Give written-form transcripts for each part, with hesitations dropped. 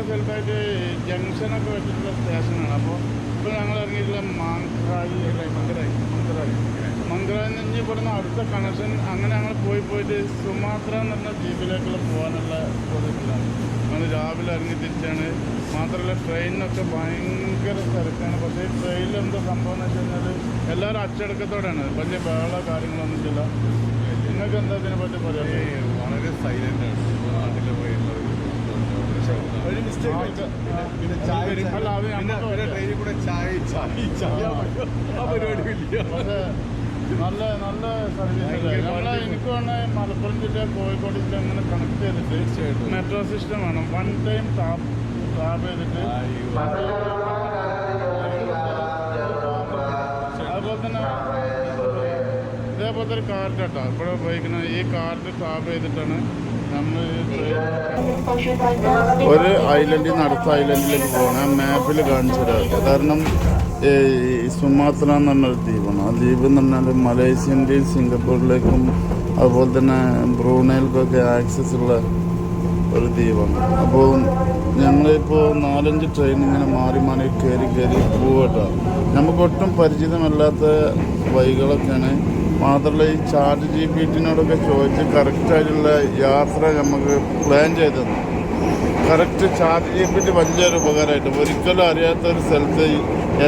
സ്ഥലത്തായിട്ട് ജംഗ്ഷനൊക്കെ വെച്ചിട്ടുള്ള സ്റ്റേഷനാണ്. അപ്പോൾ ഇപ്പോൾ ഞങ്ങൾ ഇറങ്ങിയിട്ടുള്ള മംഗറായി നിന്ന് ഇവിടുന്ന് അടുത്ത കണക്ഷൻ അങ്ങനെ ഞങ്ങൾ പോയിട്ട് സുമാത്ര എന്ന് പറഞ്ഞ ദ്വീപിലേക്കുള്ള പോകാനുള്ള പ്രോജക്റ്റിലാണ്. ഞങ്ങൾ രാവിലെ ഇറങ്ങി തിരിച്ചാണ്. മാത്രമല്ല ട്രെയിനിനൊക്കെ ഭയങ്കര തിരക്കാണ്. പക്ഷേ ഈ ട്രെയിനിൽ എന്താ സംഭവം എന്ന് വെച്ച് കഴിഞ്ഞാൽ എല്ലാവരും അച്ചടക്കത്തോടെയാണ്, വലിയ ബഹള കാര്യങ്ങളൊന്നും ഇല്ല. നിങ്ങൾക്ക് എന്താ ഇതിനെ പറ്റി പറയാം? വളരെ സൈലൻ്റ് ആണ് നാട്ടിൽ പോയിട്ടുള്ളത്. ഒരു മിസ്റ്റേക്ക് ട്രെയിനിൽ കൂടെ ചായ ആ പരിപാടി ഇല്ല. പക്ഷേ നല്ല നല്ല സർവീസ് നമ്മളെ എനിക്ക് വേണമെങ്കിൽ മലപ്പുറം ജില്ല കോഴിക്കോട് ജില്ല അങ്ങനെ കണക്ട് ചെയ്തിട്ട് മെട്രോ സിസ്റ്റം വേണം. വൺ ടൈം ടാപ്പ് ചെയ്തിട്ട് അതുപോലെ തന്നെ ഇതേപോലത്തെ ഒരു കാർഡ് കേട്ടോ ഇവിടെ ഉപയോഗിക്കുന്ന ഈ കാർഡ് ടാപ്പ് ചെയ്തിട്ടാണ് നമ്മൾ ഒരു ഐലൻഡിൽ നിന്ന് അടുത്ത ഐലൻഡിലേക്ക് പോകണം. മാപ്പിൽ കാണിച്ചു തരാം. കാരണം സുമാത്ര എന്ന് പറഞ്ഞൊരു ദ്വീപാണ്. ആ ദ്വീപ് എന്ന് പറഞ്ഞാൽ മലേഷ്യൻ്റെയും സിംഗപ്പൂരിലേക്കും അതുപോലെ തന്നെ ബ്രൂണയിലേക്കൊക്കെ ആക്സസ് ഉള്ള ഒരു ദ്വീപാണ്. അപ്പോൾ ഞങ്ങളിപ്പോൾ 4-5 ട്രെയിൻ ഇങ്ങനെ മാറി കയറി പോകട്ടോ. നമുക്കൊട്ടും പരിചിതമല്ലാത്ത വഴികളൊക്കെയാണ്. മാത്രമല്ല ഈ ചാറ്റ് GPT-നോടൊക്കെ ചോദിച്ച് കറക്റ്റായിട്ടുള്ള യാത്ര നമുക്ക് പ്ലാൻ ചെയ്തു. കറക്റ്റ് ചാറ്റ് GPT വലിയൊരു ഉപകാരമായിട്ട് ഒരിക്കലും അറിയാത്തൊരു സ്ഥലത്ത്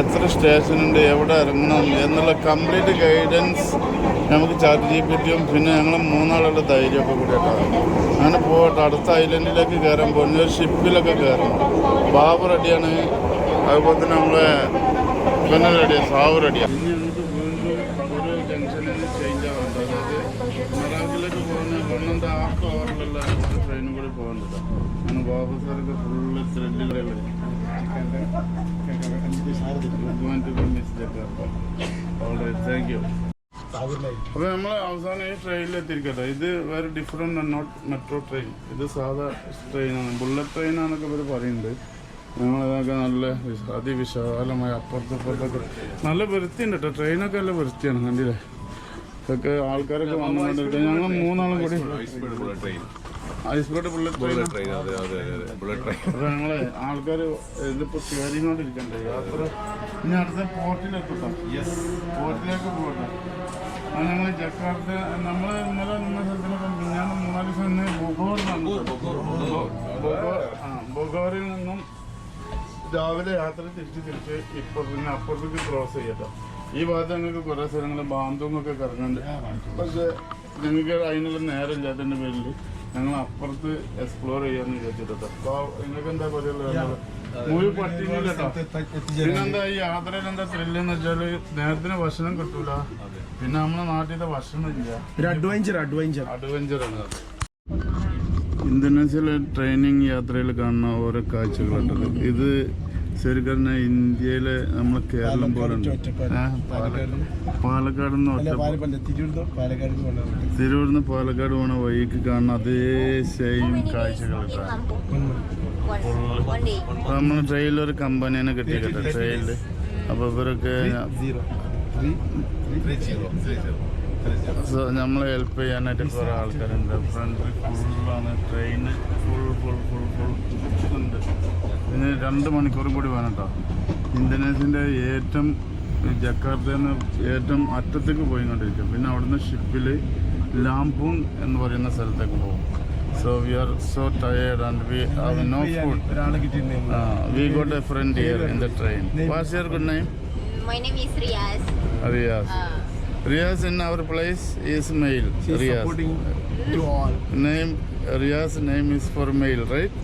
എത്ര സ്റ്റേഷനുണ്ട്, എവിടെ ഇറങ്ങണം എന്നുള്ള കംപ്ലീറ്റ് ഗൈഡൻസ് നമുക്ക് ചാറ്റ് GPT-യും പിന്നെ ഞങ്ങൾ 3 ആളുടെ ധൈര്യമൊക്കെ കൂടിയിട്ടാണ്. അങ്ങനെ പോകട്ടെ. അടുത്ത ഐലൻഡിലേക്ക് കയറാൻ പോകുന്ന ഒരു ഷിപ്പിലൊക്കെ കയറണം. ബാബു റെഡിയാണ്, അതുപോലെ തന്നെ നമ്മളെ പിന്നെ റെഡിയാണ്, സാവ് റെഡിയാണ്. ഇനി നമുക്ക് വീണ്ടും ഒരു ജംഗ്ഷനിൽ ചേഞ്ച് ആവാറുണ്ട്. അതായത് മറാക്കിലേക്ക് പോകുന്ന 1.5 hourലുള്ള ഒരു ട്രെയിനും കൂടി പോകുന്നുണ്ട്. അങ്ങനെ ബാബു സാറൊക്കെ ഫുള്ള് ത്രെഡിലുള്ള താങ്ക് യു. അപ്പോൾ നമ്മൾ അവസാനം ഈ ട്രെയിനിലെത്തിരിക്കട്ടെ. ഇത് വേറെ ഡിഫറെൻ്റ് നോട്ട് മെട്രോ ട്രെയിൻ. ഇത് സാധാ ട്രെയിനാണ്, ബുള്ളറ്റ് ട്രെയിനാണെന്നൊക്കെ ഇവർ പറയുന്നുണ്ട്. ഞങ്ങളതൊക്കെ നല്ല അതിവിശാലമായ അപ്പുറത്തൊക്കെ നല്ല വൃത്തിയുണ്ട് കേട്ടോ. ട്രെയിനൊക്കെ നല്ല വൃത്തിയാണ്. കണ്ടില്ലേ, ഇതൊക്കെ ആൾക്കാരൊക്കെ വന്നുകൊണ്ടിരിക്കുക. ഞങ്ങൾ 3 ആളും കൂടി ഐസ്ബോട്ട് ബുള്ളറ്റ് ട്രെയിൻ. അപ്പോൾ ഞങ്ങളെ ആൾക്കാർ ഇതിപ്പോൾ കയറിക്കൊണ്ടിരിക്കണ്ടേ യാത്ര. ഇനി അടുത്ത പോർട്ടിലേക്ക് പോകട്ടെ. അത് ഞങ്ങൾ ജക്കാർത്ത നമ്മൾ ഇന്നലെ നിന്ന സ്ഥലത്തിനൊക്കെ ഞാൻ 3-4 ദിവസം ബൊഗോറിൽ നിന്നും രാവിലെ യാത്ര തിരിച്ച് ഇപ്പോൾ പിന്നെ അപ്പുറത്തേക്ക് ക്രോസ് ചെയ്യട്ടോ. ഈ ഭാഗത്ത് ഞങ്ങൾക്ക് കുറേ സ്ഥലങ്ങൾ ബാന്തൂങ്ങൊക്കെ കറങ്ങുന്നുണ്ട്. പക്ഷേ ഞങ്ങൾക്ക് അതിനുള്ള നേരമില്ലാത്തതിൻ്റെ പേരിൽ ഞങ്ങൾ അപ്പുറത്ത് എക്സ്പ്ലോർ ചെയ്യാമെന്ന് വിചാരിച്ചിട്ടോ. അപ്പോൾ നിങ്ങൾക്ക് എന്താ പറയുക, മൂവി പറ്റിയില്ല കേട്ടോ. പിന്നെന്താ ഈ യാത്രയിൽ എന്താ ത്രില്ലെന്ന് വെച്ചാൽ നേരത്തിന് ഭക്ഷണം കിട്ടൂല, പിന്നെ നമ്മളെ നാട്ടിലത്തെ ഭക്ഷണം ഇല്ല. അഡ്വഞ്ചറാണ്. ഇന്തോനേഷ്യയിലെ ട്രെയിനിങ് യാത്രയിൽ കാണുന്ന ഓരോ കാഴ്ചകളുണ്ടല്ലോ. ഇത് ശരിക്കും ഇന്ത്യയിലെ നമ്മളെ കേരളം പോലെ ഉണ്ട്. പാലക്കാട് നിന്ന് തിരൂരിന്ന് പാലക്കാട് പോണ വഴിക്ക് കാണുന്ന അതേ സെയിം കാഴ്ചകളൊക്കെ. നമ്മൾ ട്രെയിനിലൊരു കമ്പനീനെ കിട്ടിയിട്ടെ ട്രെയിനിൽ. അപ്പോൾ ഇവരൊക്കെ നമ്മളെ ഹെൽപ്പ് ചെയ്യാനായിട്ട് കുറേ ആൾക്കാരുണ്ട്. ഫ്രണ്ട് ഫുള്ളാണ്, ട്രെയിന് ഫുൾ ഉണ്ട്. പിന്നെ 2 മണിക്കൂറും കൂടി വേണം കേട്ടോ. ഇന്തോനേഷ്യൻ്റെ ഏറ്റവും ജക്കാർത്തയിൽ നിന്ന് ഏറ്റവും അറ്റത്തേക്ക് പോയിക്കൊണ്ടിരിക്കും. പിന്നെ അവിടുന്ന് ഷിപ്പിൽ ലാംപൂങ് എന്ന് പറയുന്ന സ്ഥലത്തേക്ക് പോകും. So we are so tired and we have no food. We got a friend here in the train. What's your good name? My name is Riaz. Riaz in our place is male. Riaz. Name Riaz name is for male, right?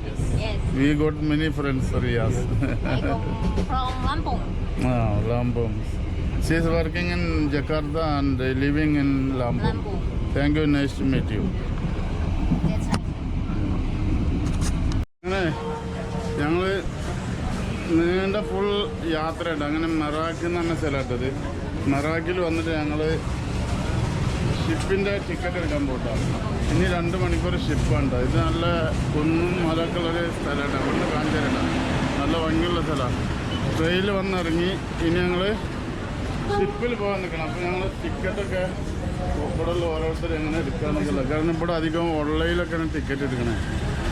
Yes. We got many friends for Riaz. I come from Lampung. Lampung. She is working in Jakarta and living in Lampung. Thank you. Nice to meet you. That's right. ഞങ്ങൾ നീണ്ട full യാത്രയുണ്ട്. അങ്ങനെ മെറാക്കിൽ എന്ന് പറഞ്ഞ സ്ഥലമായിട്ടത്. മെറാക്കിൽ വന്നിട്ട് ഞങ്ങൾ ഷിപ്പിൻ്റെ ticket എടുക്കാൻ പോയിട്ടാണ്. ഇനി 2 മണിക്കൂർ ഷിപ്പുണ്ട്. ഇത് നല്ല കുന്നും മലക്കുള്ളൊരു സ്ഥലമാണ്. അവിടെ കാണിച്ചാലാണ് നല്ല ഭംഗിയുള്ള സ്ഥലമാണ്. ട്രെയിനിൽ വന്നിറങ്ങി ഇനി ഞങ്ങൾ ഷിപ്പിൽ പോകാൻ നിൽക്കണം. അപ്പോൾ ഞങ്ങൾ ടിക്കറ്റൊക്കെ ഇവിടെ ഉള്ള ഓരോരുത്തർ എങ്ങനെ എടുക്കാമെന്നൊക്കെയുള്ള, കാരണം ഇവിടെ അധികം ഓൺലൈനിലൊക്കെയാണ് ടിക്കറ്റ് എടുക്കണേ.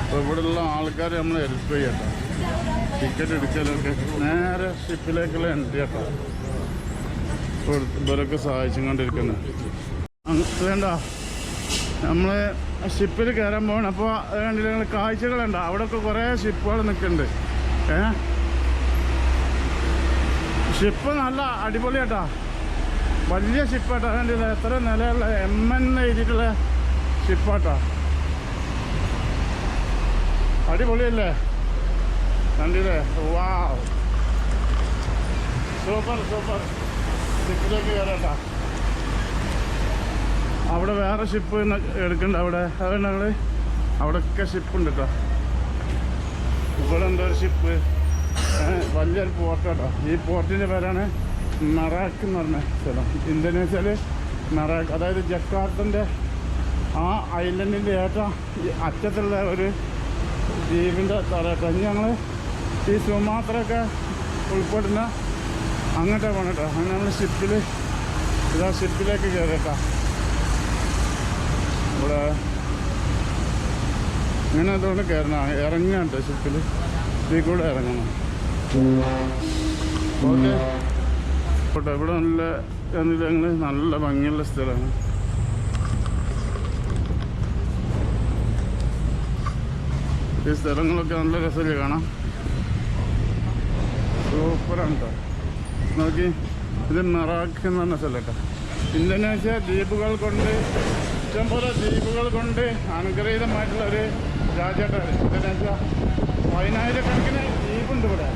അപ്പോൾ ഇവിടെയുള്ള ആൾക്കാർ നമ്മൾ ഹെൽപ്പ് ചെയ്യട്ടെ. ടിക്കറ്റ് എടുക്കലൊക്കെ നേരെ ഷിപ്പിലേക്കുള്ള എൻട്രി കേട്ടോ. ഇവരൊക്കെ സഹായിച്ചും കൊണ്ടിരിക്കുന്നത്. വേണ്ട നമ്മൾ ഷിപ്പിൽ കയറാൻ പോകണം. അപ്പോൾ കണ്ടില്ല നിങ്ങൾ കാഴ്ചകളുണ്ടോ? അവിടെയൊക്കെ കുറേ ഷിപ്പുകൾ നിൽക്കുന്നുണ്ട്. ഷിപ്പ് നല്ല അടിപൊളിയാട്ടാ, വലിയ ഷിപ്പാട്ടാ. കണ്ടില്ല എത്ര നിലയുള്ള MN എഴുതിയിട്ടുള്ള ഷിപ്പാട്ടാ. അടിപൊളിയല്ലേ? കണ്ടില്ലേ? വാവ്, സൂപ്പർ സൂപ്പർ. ഷിപ്പിലേക്ക് കയറാട്ടാ. അവിടെ വേറെ ഷിപ്പ് എടുക്കുന്നുണ്ട് അവിടെ. അതുകൊണ്ട് ഞങ്ങൾ അവിടെയൊക്കെ ഷിപ്പുണ്ട് കേട്ടോ. ഇവിടെ എന്തോ ഒരു ഷിപ്പ്, വലിയൊരു പോർട്ടാട്ടോ. ഈ പോർട്ടിൻ്റെ പേരാണ് മെറാക്ക് എന്ന് പറഞ്ഞ സ്ഥലം. ഇന്തോനേഷ്യയിൽ മെറാക്ക്, അതായത് ജക്കാർത്തൻ്റെ ആ ഐലൻഡിൻ്റെ ഏറ്റവും അറ്റത്തുള്ള ഒരു ദ്വീപിൻ്റെ തലട്ടോ. ഇനി ഞങ്ങൾ ഈ സുമാത്രയൊക്കെ ഉൾപ്പെടുന്ന അങ്ങോട്ടേ പോകണം കേട്ടോ. അങ്ങനെ നമ്മൾ ഷിപ്പിൽ ഇതാ ഷിപ്പിലേക്ക് കയറിയേട്ടോ. ഇവിടെ ഇങ്ങനെ അതുകൊണ്ട് കയറണം, ഇറങ്ങാണ്ട് ഷിപ്പിൽ ഇതിൽ കൂടെ ഇറങ്ങണം. ഓക്കെ പോട്ടെ. ഇവിടെ നല്ല ഞങ്ങൾ നല്ല ഭംഗിയുള്ള സ്ഥലമാണ്. ഈ സ്ഥലങ്ങളൊക്കെ നല്ല രസമില്ല കാണാം. സൂപ്പറാണ് കേട്ടോ. നോക്കി, ഇത് മെറാക്ക് എന്ന് പറഞ്ഞ സ്ഥലം കേട്ടോ. ഇന്തോനേഷ്യ ദ്വീപുകൾ കൊണ്ട്, ഇഷ്ടംപോലെ ദ്വീപുകൾ കൊണ്ട് അനുഗ്രഹീതമായിട്ടുള്ള ഒരു രാജ്യമാണ് ഇന്തോനേഷ്യ. 10,000-കണക്കിന് ദ്വീപുണ്ട് ഇവിടെ,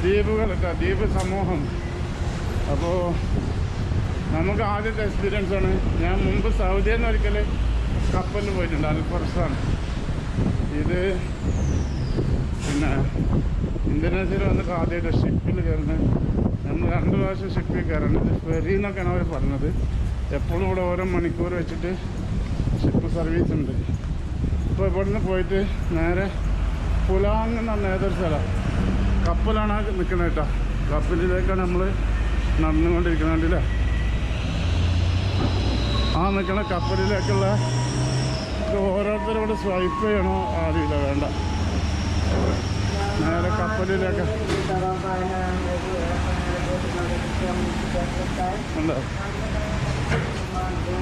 ദ്വീപുകൾ കേട്ടോ, ദ്വീപ് സമൂഹം. അപ്പോൾ നമുക്ക് ആദ്യത്തെ എക്സ്പീരിയൻസാണ്. ഞാൻ മുമ്പ് സൗദിയിൽ നിന്ന് ഒരിക്കൽ കപ്പലിൽ പോയിട്ടുണ്ട്, അൽഫർസാണ് ഇത്. പിന്നെ ഇന്തോനേഷ്യയിൽ വന്നിട്ട് ആദ്യമായിട്ട് ഷിപ്പിൽ കയറുന്നത്. നമ്മൾ 2 പ്രാവശ്യം ഷിപ്പിൽ കയറുന്നത്. ഫെറി എന്നൊക്കെയാണ് അവർ പറഞ്ഞത്. എപ്പോഴും ഇവിടെ ഓരോ മണിക്കൂർ വെച്ചിട്ട് ഷിപ്പ് സർവീസ് ഉണ്ട്. ഇപ്പോൾ ഇവിടുന്ന് പോയിട്ട് നേരെ പുലാങ് എന്ന് പറഞ്ഞ ഏതൊരു സ്ഥലം, കപ്പലാണ് നിൽക്കുന്നത് കേട്ടോ. കപ്പലിലേക്കാണ് നമ്മൾ നടന്നുകൊണ്ടിരിക്കുന്നുണ്ടല്ലേ. ആ നിൽക്കുന്ന കപ്പലിലേക്കുള്ള ഓരോരുത്തരും ഇവിടെ സ്വൈപ്പ് ചെയ്യണോ അറിയില്ല, വേണ്ട. നേരെ കപ്പലിലേക്ക് ഉണ്ടോ?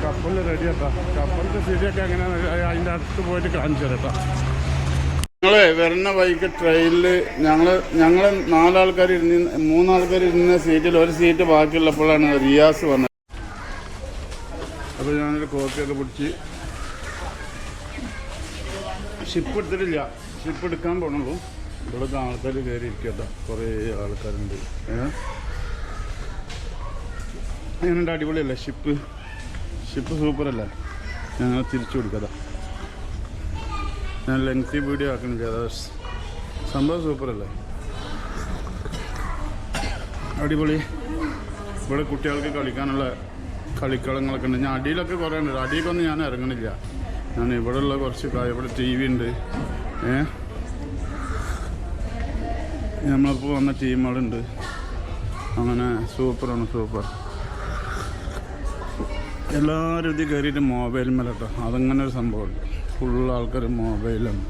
കപ്പൽ റെഡി കേട്ടോ. കപ്പലിൻ്റെ സ്ഥിതിയൊക്കെ എങ്ങനെയാണ് അതിൻ്റെ അടുത്ത് പോയിട്ട് കാണിച്ചു തരട്ടോ. ഞങ്ങൾ വരുന്ന വഴിക്ക് ട്രെയിനിൽ ഞങ്ങൾ 4 ആൾക്കാർ 3 ആൾക്കാർ ഇരുന്ന സീറ്റിൽ ഒരു സീറ്റ് ബാക്കിയുള്ളപ്പോഴാണ് റിയാസ് വന്നത്. അപ്പോൾ ഞാനൊരു കോപ്പിയൊക്കെ പിടിച്ച് ഷിപ്പ് എടുത്തിട്ടില്ല, ഷിപ്പ് എടുക്കാൻ പോകണുള്ളൂ. ഇവിടെ ആൾക്കാർ കയറി ഇരിക്കട്ടോ, കുറേ ആൾക്കാരുണ്ട്. അങ്ങനെയുണ്ട്, അടിപൊളിയല്ലേ ഷിപ്പ്? ഷിപ്പ് സൂപ്പറല്ലേ? ഞങ്ങൾ തിരിച്ചു കൊടുക്കതാ. ഞാൻ ലെങ്തി വീഡിയോ ആക്കണില്ല, സംഭവം സൂപ്പറല്ലേ? അടിപൊളി. ഇവിടെ കുട്ടികൾക്ക് കളിക്കാനുള്ള കളിക്കളങ്ങളൊക്കെ ഉണ്ട്. ഞാൻ അടിയിലൊക്കെ കുറേ ഉണ്ട്. അടിയിലൊന്നും ഞാൻ ഇറങ്ങണില്ല. ഞാൻ ഇവിടെയുള്ള കുറച്ച് ഇവിടെ TV ഉണ്ട്. നമ്മളിപ്പോൾ വന്ന ടീമുകളുണ്ട്. അങ്ങനെ സൂപ്പറാണ്, സൂപ്പർ. എല്ലാവരും ഇത് കയറിയിട്ട് മൊബൈൽ മേലെ കേട്ടോ. അതങ്ങനെ ഒരു സംഭവമുണ്ട്. ഫുൾ ആൾക്കാർ മൊബൈലാണ്.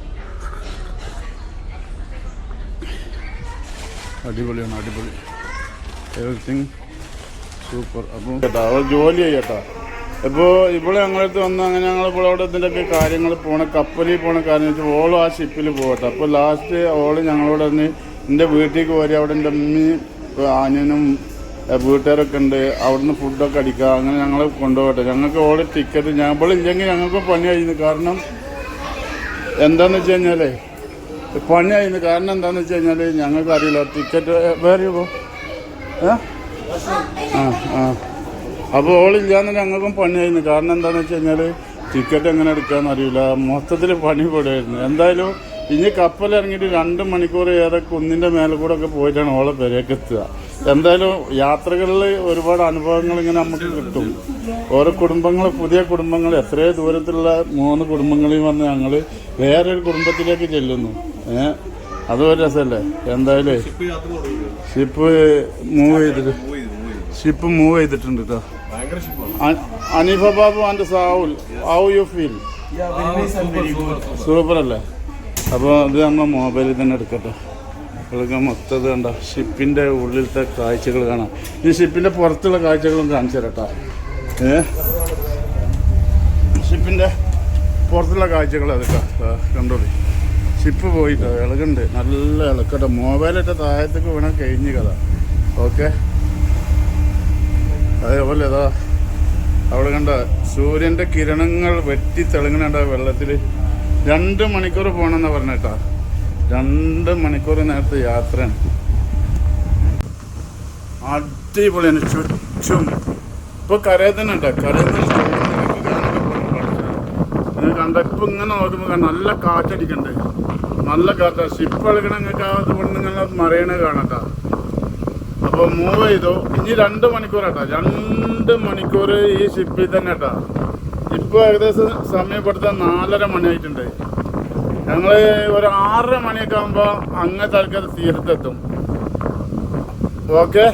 അടിപൊളിയാണ്, അടിപൊളി. Everything super. അപ്പോൾ കേട്ടോ അവൾ ജോലി ചെയ്യട്ടോ. ഇപ്പോൾ ഇവിടെ ഞങ്ങളടുത്ത് വന്ന് അങ്ങനെ ഞങ്ങളിപ്പോൾ അവിടെ ഇതിൻ്റെയൊക്കെ കാര്യങ്ങൾ കപ്പലിൽ പോണ കാര്യം വെച്ചാൽ ഓളും ആ ഷിപ്പിൽ പോകട്ടെ. അപ്പോൾ ലാസ്റ്റ് ഓള് ഞങ്ങളോട് തന്നെ എൻ്റെ വീട്ടിലേക്ക് പോരി, അവിടെ എൻ്റെ അമ്മയും അനിയനും വീട്ടുകാരൊക്കെ ഉണ്ട്, അവിടുന്ന് ഫുഡൊക്കെ അടിക്കുക, അങ്ങനെ ഞങ്ങൾ കൊണ്ടുപോകട്ടെ. ഞങ്ങൾക്ക് ഓള് ടിക്കറ്റ് ഞങ്ങളില്ലെങ്കിൽ ഞങ്ങൾക്ക് പണിയായിരുന്നു. കാരണം എന്താണെന്ന് വെച്ച് കഴിഞ്ഞാൽ പണിയായിരുന്നു. കാരണം എന്താണെന്ന് വെച്ച് കഴിഞ്ഞാൽ ഞങ്ങൾക്ക് അറിയില്ല ടിക്കറ്റ് വേറെ പോ അപ്പോൾ ഓളില്ലാന്ന് ഞങ്ങൾക്കും പണിയായിരുന്നു. കാരണം എന്താണെന്ന് വെച്ച് കഴിഞ്ഞാൽ ടിക്കറ്റ് എങ്ങനെ എടുക്കാമെന്ന് അറിയില്ല. മൊത്തത്തിൽ പണി പെടുമായിരുന്നു. എന്തായാലും ഇനി കപ്പലിറങ്ങിയിട്ട് 2 മണിക്കൂർ ഏറെ കുന്നിൻ്റെ മേലെ കൂടെ ഒക്കെ പോയിട്ടാണ് ഓളെ പെരേക്ക് എത്തുക. എന്തായാലും യാത്രകളിൽ ഒരുപാട് അനുഭവങ്ങൾ ഇങ്ങനെ നമുക്ക് കിട്ടും. ഓരോ കുടുംബങ്ങൾ, പുതിയ കുടുംബങ്ങൾ, എത്രയോ ദൂരത്തിലുള്ള 3 കുടുംബങ്ങളിൽ വന്ന് ഞങ്ങൾ വേറൊരു കുടുംബത്തിലേക്ക് ചെല്ലുന്നു. അതൊരു രസമല്ലേ? എന്തായാലും ഷിപ്പ് മൂവ് ചെയ്തിട്ടുണ്ട് കേട്ടോ. Aneefa Babu and Saul, how you feel? Super അല്ലേ? അപ്പോൾ അത് നമ്മൾ മൊബൈലിൽ തന്നെ എടുക്കട്ടെ. എടുക്കാൻ മൊത്തം കണ്ട ഷിപ്പിൻ്റെ ഉള്ളിലത്തെ കാഴ്ചകൾ കാണാം. ഈ ഷിപ്പിൻ്റെ പുറത്തുള്ള കാഴ്ചകളും കാണിച്ചു തരട്ടോ. ഷിപ്പിൻ്റെ പുറത്തുള്ള കാഴ്ചകൾ അതൊക്കെ കണ്ടോളി. ഷിപ്പ് പോയിട്ടോ, ഇളകുണ്ട്, നല്ല ഇളക്കട്ടെ. മൊബൈലിട്ട് താഴത്തേക്ക് വീണാൽ കഴിഞ്ഞ് കഥ. ഓക്കെ, അതേപോലെ അതാ അവിടെ കണ്ട സൂര്യൻ്റെ കിരണങ്ങൾ വെട്ടി തിളങ്ങുന്നുണ്ട് വെള്ളത്തിൽ. 2 മണിക്കൂർ പോകണമെന്നാണ് പറഞ്ഞേട്ടാ. 2 മണിക്കൂർ നേരത്തെ യാത്രയാണ്. അടിപൊളിയാണ്. ചുറ്റും ഇപ്പോൾ കരയിൽ തന്നെ ഉണ്ട്. കരയിൽ നിന്ന് കണ്ട ഇപ്പം ഇങ്ങനെ നോക്കുമ്പോൾ നല്ല കാറ്റടിക്കണ്ടേ, നല്ല കാറ്റാ. ഷിപ്പ് കളിക്കണ നിങ്ങൾക്ക് അതുകൊണ്ട് നിങ്ങൾ മറയണ കാണട്ടാ. അപ്പോൾ മൂവ് ചെയ്തു. ഇനി 2 മണിക്കൂറാട്ടാ. 2 മണിക്കൂർ ഈ ഷിപ്പിൽ തന്നെ കേട്ടാ. ഇപ്പോൾ ഏകദേശം സമയപ്പെടുത്താൻ 4:30 മണിയായിട്ടുണ്ട്. ഞങ്ങൾ ഒരു 6:30 മണിയൊക്കെ ആകുമ്പോൾ അങ്ങനത്തെ ആൾക്കാർ തീരത്തെത്തും. ഓക്കെ,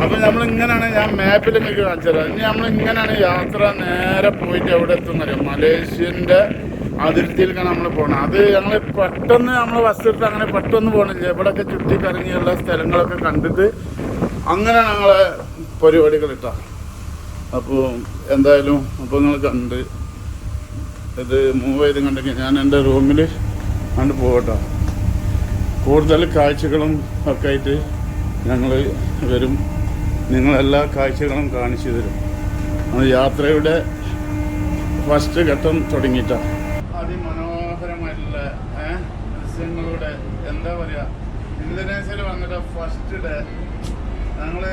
അപ്പം നമ്മളിങ്ങനെയാണ്, ഞാൻ മാപ്പിൽ നിങ്ങൾക്ക് കാണിച്ചു തരാം. ഇനി നമ്മളിങ്ങനെയാണ് യാത്ര. നേരെ പോയിട്ട് എവിടെ എത്തുന്നറിയാം, മലേഷ്യൻ്റെ അതിർത്തിയിലേക്കാണ് നമ്മൾ പോകണം. അത് ഞങ്ങൾ പെട്ടെന്ന് നമ്മൾ ബസ് എടുത്ത് അങ്ങനെ പെട്ടെന്ന് പോകണില്ല. ഇവിടെയൊക്കെ ചുറ്റിക്കറങ്ങിയുള്ള സ്ഥലങ്ങളൊക്കെ കണ്ടിട്ട് അങ്ങനെ ഞങ്ങളെ പരിപാടികൾ ഇട്ടാ. അപ്പോൾ എന്തായാലും അപ്പോൾ നിങ്ങൾ കണ്ട് ഇത് മൂവ് ചെയ്ത് കണ്ടെങ്കിൽ ഞാൻ എൻ്റെ റൂമിൽ കണ്ട് പോകട്ടോ. കൂടുതൽ കാഴ്ചകളും ഒക്കെ ആയിട്ട് ഞങ്ങൾ വരും. നിങ്ങളെല്ലാ കാഴ്ചകളും കാണിച്ചു തരും. യാത്രയുടെ ഫസ്റ്റ് ഘട്ടം തുടങ്ങിയിട്ടാണ്. അതിമനോഹരമായിട്ടുള്ള ദൃശ്യങ്ങളുടെ എന്താ പറയുക, ഇന്തോനേഷ്യയിൽ വന്നിട്ട് ഫസ്റ്റ് ഡേ ഞങ്ങൾ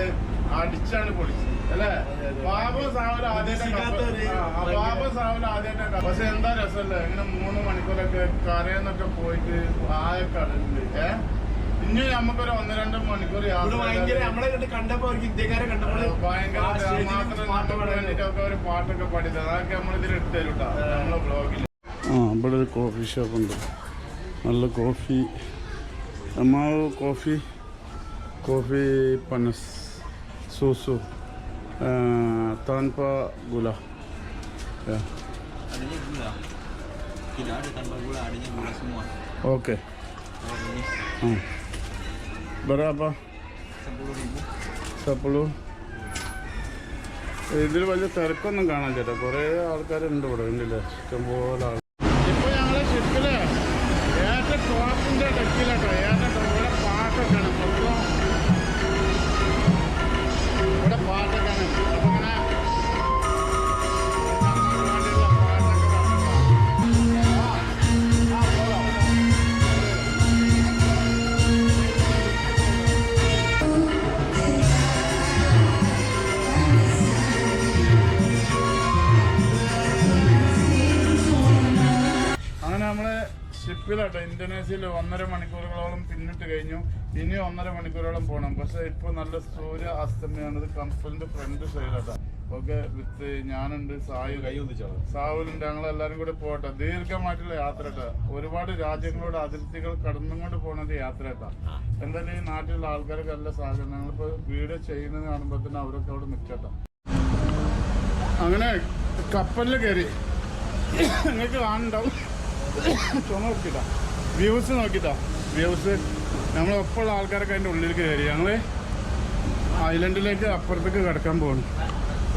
അടിച്ചാണ് പൊളിച്ചത് അല്ലേ. ബാബ സാവൽ ആദ്യമായിട്ടാണ്. പക്ഷെ എന്താ രസമല്ലേ, ഇങ്ങനെ 3 മണിക്കൂറൊക്കെ കരയെന്നൊക്കെ പോയിട്ട് ആയ കടലില് ഇനി നമുക്കൊരു 1-2 മണിക്കൂർ യാത്ര ഭയങ്കര ഒരു പാട്ടൊക്കെ പാടിയത് അതൊക്കെ നമ്മളിതിൽ ഇട്ട് തരും കേട്ടോ നമ്മളെ ബ്ലോഗിൽ. ഇവിടെ ഒരു കോഫി ഷോപ്പ് ഉണ്ട്. നല്ല കോഫി, കോഫി പനസ് susu tanpa gula. Ya. Adanya gula. Tidak ada tanpa gula, adanya gula semua. Oke. Berapa? 10. ഇതിൽ വലിയ തിരക്കൊന്നും കാണാൻ ചേട്ടാ. കുറേ ആൾക്കാരുണ്ട് ഇവിടെ, ഉണ്ടല്ലേ, ഇഷ്ടംപോലെ ആൾ. ഇപ്പോൾ ഞങ്ങൾ ഷിപ്പില് ഏറ്റവും ടോപ്പിൻ്റെ ഡെക്കിലാട്ടോ. ഏറ്റവും ഇവിടെ പാട്ടൊക്കെ ആണ്. മൊത്തം ഇവിടെ പാട്ടൊക്കെയാണ്. അപ്പോൾ ഇങ്ങനെ ഷിപ്പിലാട്ടോ. ഇന്തോനേഷ്യയിൽ 1.5 മണിക്കൂറുകളോളം പിന്നിട്ട് കഴിഞ്ഞു. ഇനി 1.5 മണിക്കൂറോളം പോകണം. പക്ഷെ ഇപ്പോൾ നല്ല സൂര്യ അസ്തമയാണത്. കപ്പലിന്റെ ഫ്രണ്ട് സൈഡാട്ടോ. ഓക്കെ, വിത്ത് ഞാനുണ്ട്, സാവുലുണ്ട്. ഞങ്ങളെല്ലാവരും കൂടി പോകട്ടെ. ദീർഘമായിട്ടുള്ള യാത്ര കേട്ടോ. ഒരുപാട് രാജ്യങ്ങളുടെ അതിർത്തികൾ കടന്നുകൊണ്ട് പോകുന്നത് യാത്ര കേട്ടോ. എന്തായാലും ഈ നാട്ടിലുള്ള ആൾക്കാരൊക്കെ നല്ല സഹകരണം. ഞങ്ങളിപ്പോൾ വീഡിയോ ചെയ്യുന്നത് കാണുമ്പോൾ തന്നെ അവരൊക്കെ അവിടെ നിൽക്കട്ടോ. അങ്ങനെ കപ്പലിൽ കയറി നിങ്ങൾക്ക് കാണുന്നുണ്ടാവും. നോക്കിട്ടാ വ്യൂസ് നോക്കിട്ടാ വ്യൂസ്. നമ്മളൊപ്പമുള്ള ആൾക്കാരൊക്കെ അതിൻ്റെ ഉള്ളിലേക്ക് കയറി. ഞങ്ങൾ ഐലൻഡിലേക്ക് അപ്പുറത്തേക്ക് കിടക്കാൻ പോകണം.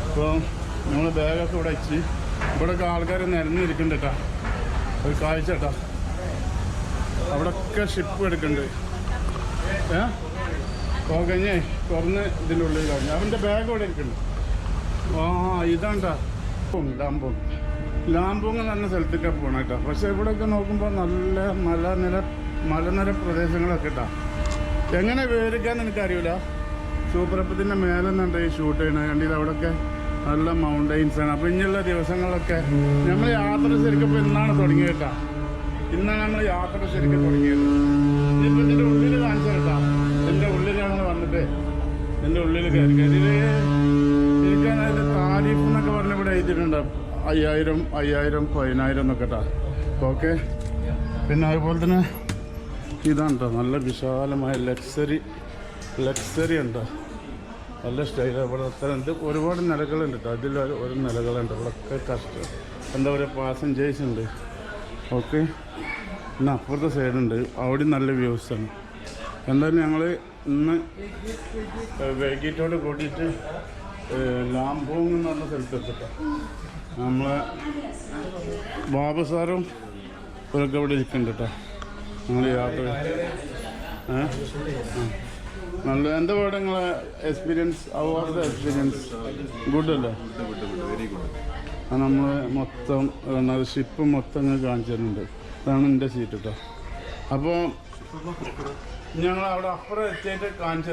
അപ്പോൾ നമ്മൾ ബാഗൊക്കെ ഇവിടെ വെച്ച് ഇവിടെയൊക്കെ ആൾക്കാർ നിരന്നിരിക്കുന്നുണ്ട് കേട്ടോ. ഒരു കാഴ്ച കേട്ടോ. അവിടെയൊക്കെ ഷിപ്പ് എടുക്കുന്നുണ്ട്. കഴിഞ്ഞേ തുറന്ന് ഇതിൻ്റെ ഉള്ളിൽ കഴിഞ്ഞു. അവൻ്റെ ബാഗ് ഇവിടെ ഇരിക്കുന്നുണ്ട്. ഇതാണ്ടാ ലാംബോങ് എന്ന് പറഞ്ഞ സ്ഥലത്തേക്കാണ് പോകണം കേട്ടോ. പക്ഷേ ഇവിടെയൊക്കെ നോക്കുമ്പോൾ നല്ല മലനിര പ്രദേശങ്ങളൊക്കെ കേട്ടോ. എങ്ങനെ വിവരിക്കാന്ന് എനിക്കറിയില്ല. സൂപ്പറപ്പത്തിൻ്റെ മേലെ നിന്നുണ്ട് ഈ ഷൂട്ട് ചെയ്യണത്. കണ്ടില്ല, അവിടെയൊക്കെ നല്ല മൗണ്ടൈൻസാണ്. അപ്പോൾ ഇനിയുള്ള ദിവസങ്ങളിലൊക്കെ നമ്മൾ യാത്ര ശരിക്കും ഇപ്പോൾ ഇന്നാണ് തുടങ്ങിയത് കേട്ടോ. ഇന്നാണ് നമ്മൾ യാത്ര ശരിക്കും തുടങ്ങിയത്. ഇപ്പം ഇതിൻ്റെ ഉള്ളിൽ കാണിച്ചു കേട്ടോ. ഇതിൻ്റെ ഉള്ളിൽ ഞങ്ങൾ വന്നിട്ട് ഇതിൻ്റെ ഉള്ളിൽ കയറി ഇതിൽ എനിക്കതിൽ താരിഫ് എന്നൊക്കെ പറഞ്ഞ് ഇവിടെ എഴുതിയിട്ടുണ്ട്. 5000, 1000 എന്നൊക്കെ കേട്ടോ. ഓക്കെ, പിന്നെ അതുപോലെ തന്നെ ഇതാണ് കേട്ടോ. നല്ല വിശാലമായ ലക്സറി ഉണ്ടോ. നല്ല സ്റ്റൈൽ. ഇവിടെ ഇത് ഒരുപാട് നിലകളുണ്ട് കേട്ടോ. അതിൽ ഒരു നിലകളുണ്ട്. ഇവിടെയൊക്കെ എന്താ പറയുക, പാസഞ്ചേഴ്സ് ഉണ്ട്. ഓക്കെ, പിന്നെ അപ്പുറത്തെ സൈഡുണ്ട്, അവിടെ നല്ല വ്യൂസാണ്. എന്തായാലും ഞങ്ങൾ ഇന്ന് വൈകിട്ടോട് കൂട്ടിയിട്ട് ലാംബോങ് എന്ന് പറഞ്ഞ സ്ഥലത്തെത്തിട്ടോ. നമ്മളെ ബാബു സാറും ഇവരൊക്കെ ഇവിടെ ഇരിക്കുന്നുണ്ട് കേട്ടോ. ഞങ്ങൾ യാത്ര നല്ല. എന്താ പാടെ നിങ്ങളെ എക്സ്പീരിയൻസ്? അവരുടെ എക്സ്പീരിയൻസ് ഗുഡ് അല്ലേ? Very good. നമ്മൾ മൊത്തം ഷിപ്പ് മൊത്തം ഇങ്ങനെ കാണിച്ചു തരുന്നുണ്ട്. ഇതാണ് എൻ്റെ സീറ്റ് കേട്ടോ. അപ്പോൾ ഞങ്ങൾ അവിടെ അപ്പുറം എത്തിയിട്ട് കാണിച്ചു